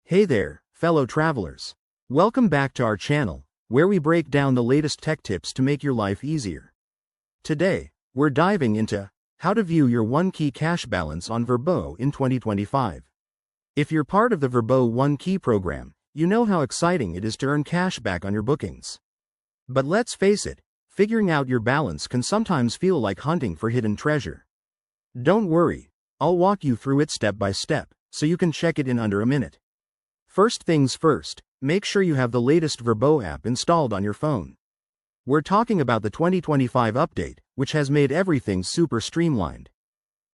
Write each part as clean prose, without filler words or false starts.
Hey there, fellow travelers. Welcome back to our channel, where we break down the latest tech tips to make your life easier. Today, we're diving into how to view your OneKey cash balance on Vrbo in 2025. If you're part of the Vrbo OneKey program, you know how exciting it is to earn cash back on your bookings. But let's face it, figuring out your balance can sometimes feel like hunting for hidden treasure. Don't worry, I'll walk you through it step by step, so you can check it in under a minute. First things first, make sure you have the latest Vrbo app installed on your phone. We're talking about the 2025 update, which has made everything super streamlined.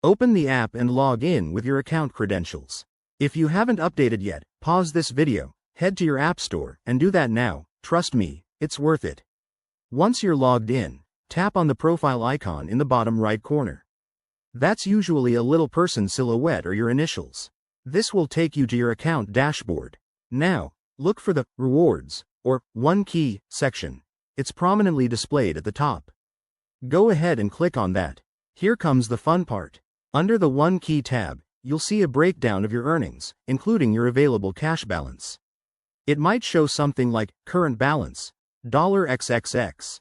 Open the app and log in with your account credentials. If you haven't updated yet, pause this video, head to your app store, and do that now. Trust me, it's worth it. Once you're logged in, tap on the profile icon in the bottom right corner. That's usually a little person silhouette or your initials. This will take you to your account dashboard. Now, look for the Rewards, or OneKey, section. It's prominently displayed at the top. Go ahead and click on that. Here comes the fun part. Under the OneKey tab, you'll see a breakdown of your earnings, including your available cash balance. It might show something like current balance, $XXX.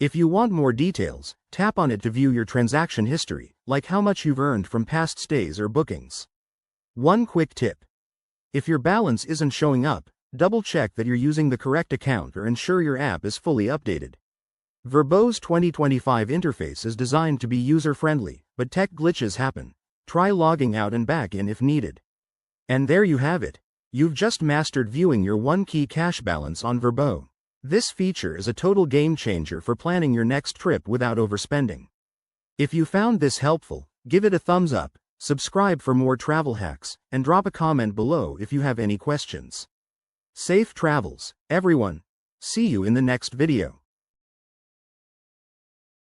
If you want more details, tap on it to view your transaction history, like how much you've earned from past stays or bookings. One quick tip. If your balance isn't showing up, double-check that you're using the correct account or ensure your app is fully updated. Vrbo's 2025 interface is designed to be user-friendly, but tech glitches happen. Try logging out and back in if needed. And there you have it. You've just mastered viewing your OneKey cash balance on Vrbo. This feature is a total game-changer for planning your next trip without overspending. If you found this helpful, give it a thumbs up. Subscribe for more travel hacks, and drop a comment below if you have any questions. Safe travels, everyone. See you in the next video.